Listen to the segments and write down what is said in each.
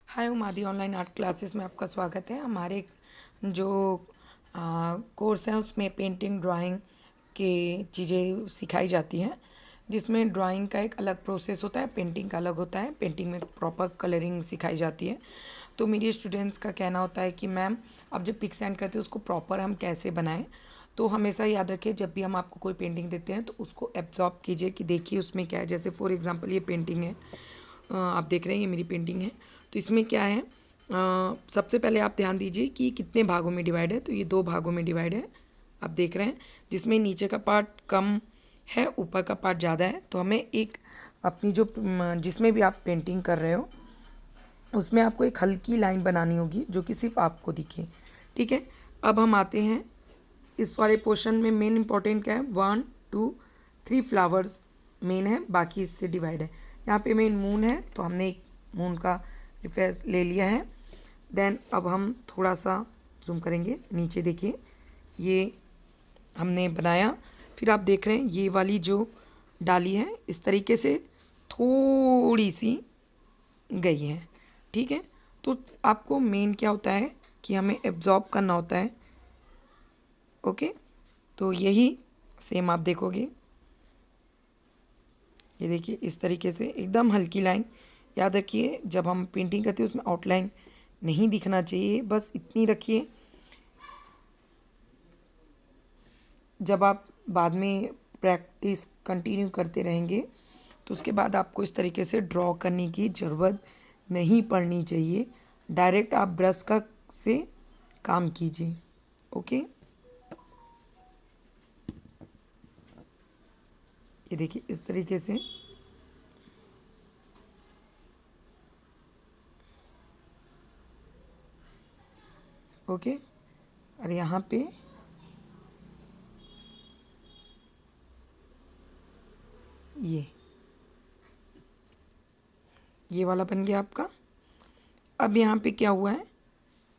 हाय उमादी online art classes में आपका स्वागत है। हमारे जो कोर्स है उसमें पेंटिंग ड्राइंग के चीज़ें सिखाई जाती हैं, जिसमें ड्राइंग का एक अलग प्रोसेस होता है, पेंटिंग का अलग होता है। पेंटिंग में प्रॉपर कलरिंग सिखाई जाती है। तो मेरे स्टूडेंट्स का कहना होता है कि मैम आप जो पिक सेंड करते हैं उसको प्रॉपर हम कैसे बनाएं। तो हमेशा याद रखिए, जब भी हम आपको कोई पेंटिंग देते हैं तो उसको एब्जॉर्ब कीजिए कि देखिए उसमें क्या है। जैसे फॉर एग्जांपल ये पेंटिंग है, आप देख रहे हैं ये मेरी पेंटिंग है। तो इसमें क्या है, सबसे पहले आप ध्यान दीजिए कि कितने भागों में डिवाइड है। तो ये 2 भागों में डिवाइड है, आप देख रहे हैं, जिसमें नीचे का पार्ट कम है, ऊपर का पार्ट ज़्यादा है। तो हमें एक अपनी जो जिसमें भी आप पेंटिंग कर रहे हो उसमें आपको एक हल्की लाइन बनानी होगी जो कि सिर्फ आपको दिखे। ठीक है, अब हम आते हैं इस वाले पोर्शन में। मेन इंपॉर्टेंट क्या है, 1 2 3 फ्लावर्स मेन है, बाकी इससे डिवाइड है। यहाँ पे मेन मून है तो हमने एक मून का रिफरेंस ले लिया है। देन अब हम थोड़ा सा जूम करेंगे, नीचे देखिए ये हमने बनाया। फिर आप देख रहे हैं ये वाली जो डाली है इस तरीके से थोड़ी सी गई है। ठीक है, तो आपको मेन क्या होता है कि हमें एब्जॉर्ब करना होता है। ओके, तो यही सेम आप देखोगे, ये देखिए इस तरीके से एकदम हल्की लाइन। याद रखिए जब हम पेंटिंग करते हैं उसमें आउटलाइन नहीं दिखना चाहिए, बस इतनी रखिए। जब आप बाद में प्रैक्टिस कंटिन्यू करते रहेंगे तो उसके बाद आपको इस तरीके से ड्रॉ करने की ज़रूरत नहीं पड़नी चाहिए। डायरेक्ट आप ब्रश का से काम कीजिए। ओके, ये देखिए इस तरीके से। ओके, और यहाँ पे ये वाला बन गया आपका। अब यहाँ पे क्या हुआ है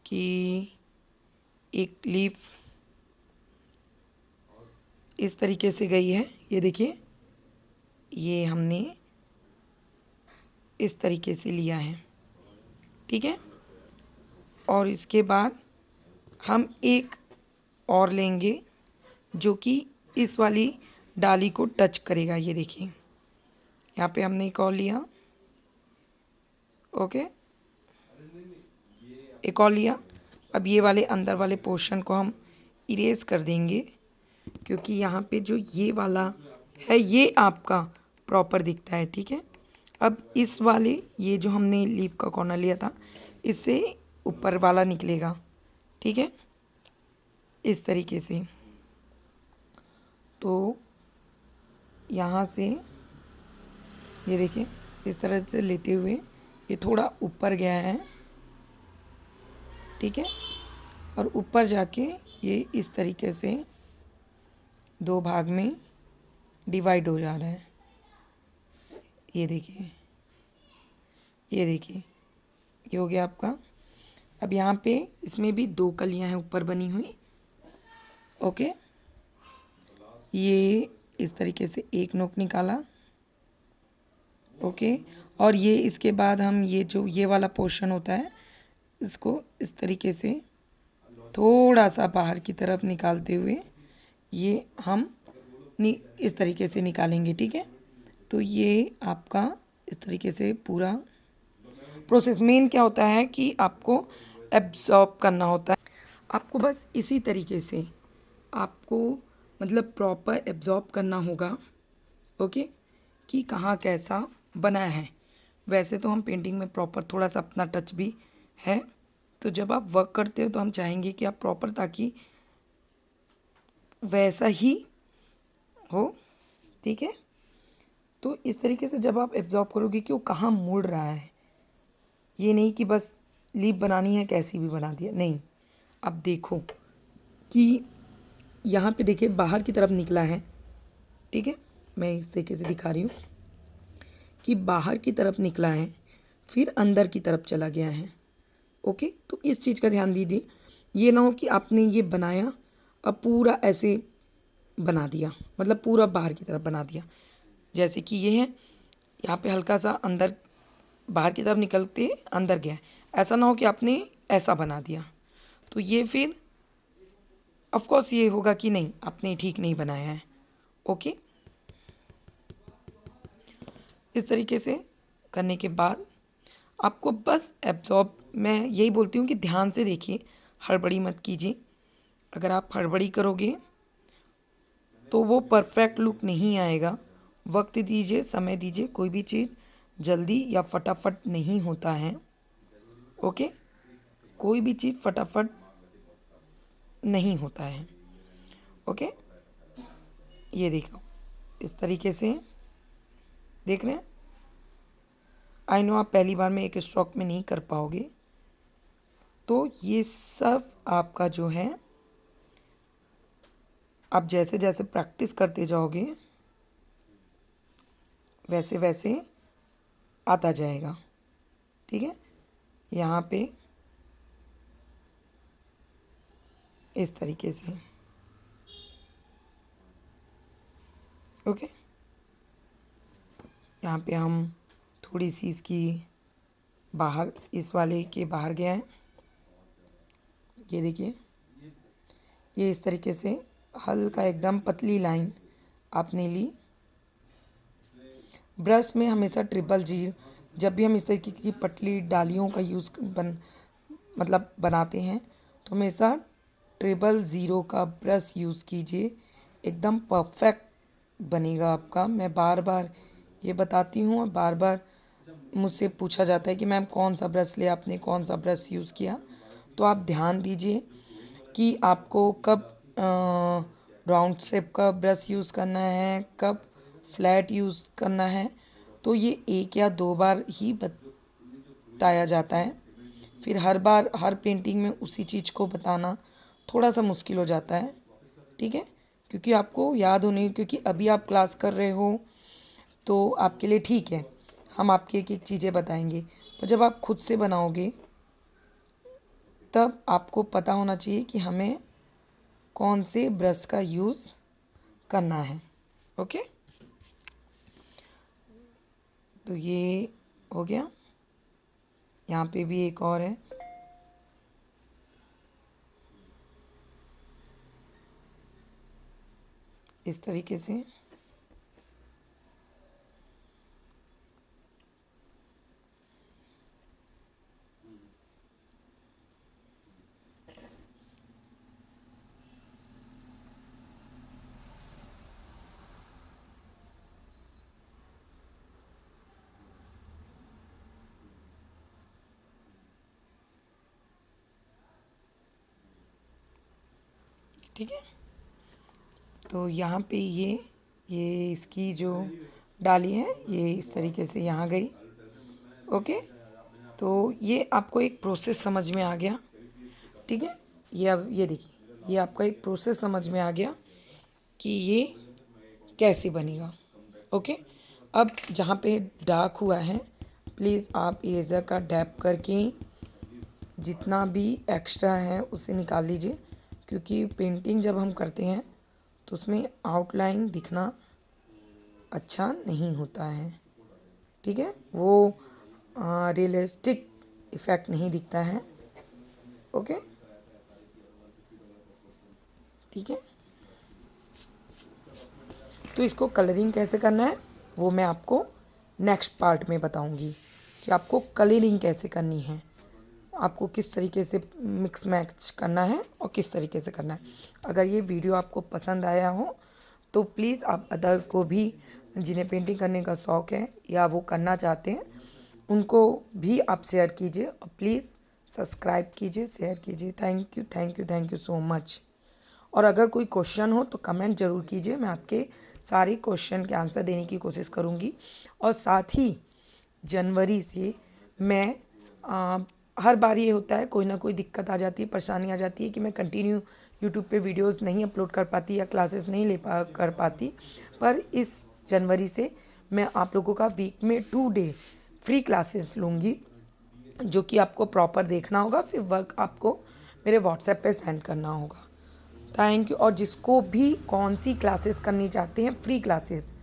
कि एक लीफ इस तरीके से गई है, ये देखिए, ये हमने इस तरीके से लिया है। ठीक है, और इसके बाद हम एक और लेंगे जो कि इस वाली डाली को टच करेगा। ये देखिए यहाँ पे हमने एक और लिया। ओके, एक और लिया। अब ये वाले अंदर वाले पोर्शन को हम इरेज कर देंगे, क्योंकि यहाँ पे जो ये वाला है ये आपका प्रॉपर दिखता है। ठीक है, अब इस वाले ये जो हमने लीफ का कॉर्नर लिया था इससे ऊपर वाला निकलेगा। ठीक है, इस तरीके से। तो यहाँ से ये देखिए इस तरह से लेते हुए ये थोड़ा ऊपर गया है। ठीक है, और ऊपर जाके ये इस तरीके से 2 भाग में डिवाइड हो जा रहा है। ये देखिए, ये देखिए, ये हो गया आपका। अब यहाँ पे इसमें भी 2 कलियाँ हैं ऊपर बनी हुई। ओके, ये इस तरीके से एक नोक निकाला। ओके, और ये इसके बाद हम ये जो ये वाला पोर्शन होता है इसको इस तरीके से थोड़ा सा बाहर की तरफ निकालते हुए ये हम इस तरीके से निकालेंगे। ठीक है, तो ये आपका इस तरीके से पूरा प्रोसेस। मेन क्या होता है कि आपको एब्जॉर्ब करना होता है। आपको बस इसी तरीके से आपको मतलब प्रॉपर एब्जॉर्ब करना होगा। ओके, कि कहाँ कैसा बनाया है। वैसे तो हम पेंटिंग में प्रॉपर थोड़ा सा अपना टच भी है, तो जब आप वर्क करते हो तो हम चाहेंगे कि आप प्रॉपर, ताकि वैसा ही हो। ठीक है, तो इस तरीके से जब आप एब्जॉर्ब करोगे कि वो कहाँ मुड़ रहा है, ये नहीं कि बस लीप बनानी है कैसी भी बना दिया, नहीं। अब देखो कि यहाँ पे देखिए बाहर की तरफ निकला है। ठीक है, मैं इस तरीके से दिखा रही हूँ कि बाहर की तरफ निकला है, फिर अंदर की तरफ चला गया है। ओके, तो इस चीज़ का ध्यान दीजिए। ये ना हो कि आपने ये बनाया अब पूरा ऐसे बना दिया, मतलब पूरा बाहर की तरफ बना दिया। जैसे कि ये है, यहाँ पे हल्का सा अंदर बाहर की तरफ निकलते अंदर गया है। ऐसा ना हो कि आपने ऐसा बना दिया, तो ये फिर ऑफ कोर्स ये होगा कि नहीं, आपने ठीक नहीं बनाया है। ओके, इस तरीके से करने के बाद आपको बस एब्जॉर्ब, मैं यही बोलती हूँ कि ध्यान से देखिए, हड़बड़ी मत कीजिए। अगर आप हड़बड़ी करोगे तो वो परफेक्ट लुक नहीं आएगा। वक्त दीजिए, समय दीजिए, कोई भी चीज़ जल्दी या फटाफट नहीं होता है। ओके, कोई भी चीज़ फटाफट नहीं होता है। ओके, ये देखो, इस तरीके से देख रहे हैं। आई नो आप पहली बार में एक स्ट्रोक में नहीं कर पाओगे, तो ये सब आपका जो है, आप जैसे जैसे प्रैक्टिस करते जाओगे वैसे वैसे आता जाएगा। ठीक है, यहाँ पे इस तरीके से। ओके, यहाँ पे हम थोड़ी सी इसकी बाहर, इस वाले के बाहर गया है। ये देखिए, ये इस तरीके से हल्का एकदम पतली लाइन आपने ली। ब्रश में हमेशा ट्रिपल जीरो, जब भी हम इस तरीके की पतली डालियों का यूज़ मतलब बनाते हैं, तो हमेशा ट्रिपल ज़ीरो का ब्रश यूज़ कीजिए, एकदम परफेक्ट बनेगा आपका। मैं बार बार ये बताती हूँ और बार बार मुझसे पूछा जाता है कि मैम कौन सा ब्रश ले, आपने कौन सा ब्रश यूज़ किया। तो आप ध्यान दीजिए कि आपको कब राउंड शेप का ब्रश यूज़ करना है, कब फ्लैट यूज़ करना है। तो ये एक या दो बार ही बताया जाता है, फिर हर बार हर पेंटिंग में उसी चीज़ को बताना थोड़ा सा मुश्किल हो जाता है। ठीक है, क्योंकि आपको याद होने, क्योंकि अभी आप क्लास कर रहे हो तो आपके लिए ठीक है, हम आपकी एक एक चीज़ें बताएंगे। पर जब आप खुद से बनाओगे तब आपको पता होना चाहिए कि हमें कौन से ब्रश का यूज़ करना है। ओके, तो ये हो गया। यहाँ पे भी एक और है। इस तरीके से ठीक है। तो यहाँ पे ये इसकी जो डाली है ये इस तरीके से यहाँ गई। ओके, तो ये आपको एक प्रोसेस समझ में आ गया। ठीक है, ये अब ये देखिए, ये आपका एक प्रोसेस समझ में आ गया कि ये कैसे बनेगा। ओके, अब जहाँ पे डार्क हुआ है, प्लीज़ आप इरेज़र का डैप करके जितना भी एक्स्ट्रा है उसे निकाल लीजिए, क्योंकि पेंटिंग जब हम करते हैं तो उसमें आउटलाइन दिखना अच्छा नहीं होता है। ठीक है, वो रियलिस्टिक इफ़ेक्ट नहीं दिखता है। ओके, ठीक है। तो इसको कलरिंग कैसे करना है वो मैं आपको नेक्स्ट पार्ट में बताऊंगी कि आपको कलरिंग कैसे करनी है, आपको किस तरीके से मिक्स मैच करना है और किस तरीके से करना है। अगर ये वीडियो आपको पसंद आया हो तो प्लीज़ आप अदर को भी, जिन्हें पेंटिंग करने का शौक़ है या वो करना चाहते हैं, उनको भी आप शेयर कीजिए और प्लीज़ सब्सक्राइब कीजिए, शेयर कीजिए। Thank you, thank you, thank you so much. और अगर कोई क्वेश्चन हो तो कमेंट ज़रूर कीजिए, मैं आपके सारे क्वेश्चन के आंसर देने की कोशिश करूँगी। और साथ ही जनवरी से मैं हर बार ये होता है, कोई ना कोई दिक्कत आ जाती है, परेशानी आ जाती है कि मैं कंटिन्यू यूट्यूब पे वीडियोस नहीं अपलोड कर पाती या क्लासेस नहीं कर पाती। पर इस जनवरी से मैं आप लोगों का वीक में 2 डे फ्री क्लासेस लूँगी, जो कि आपको प्रॉपर देखना होगा, फिर वर्क आपको मेरे व्हाट्सएप पे सेंड करना होगा। Thank you. और जिसको भी कौन सी क्लासेस करनी चाहते हैं, फ्री क्लासेस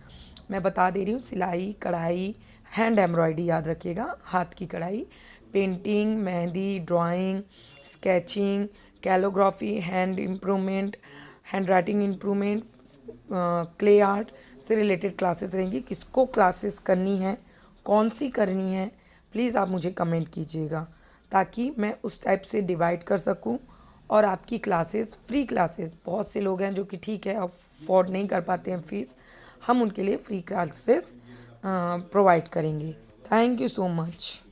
मैं बता दे रही हूँ, सिलाई, कढ़ाई, हैंड एम्ब्रॉयडरी, याद रखिएगा, हाथ की कढ़ाई, painting, mehndi, drawing, sketching, calligraphy, hand improvement, handwriting improvement, clay art से रिलेटेड क्लासेस रहेंगी। किसको क्लासेस करनी है, कौन सी करनी है, प्लीज़ आप मुझे कमेंट कीजिएगा ताकि मैं उस टाइप से डिवाइड कर सकूं और आपकी क्लासेस, फ्री क्लासेस, बहुत से लोग हैं जो कि ठीक है अफोर्ड नहीं कर पाते हैं फीस, हम उनके लिए फ्री क्लासेस प्रोवाइड करेंगे। Thank you so much.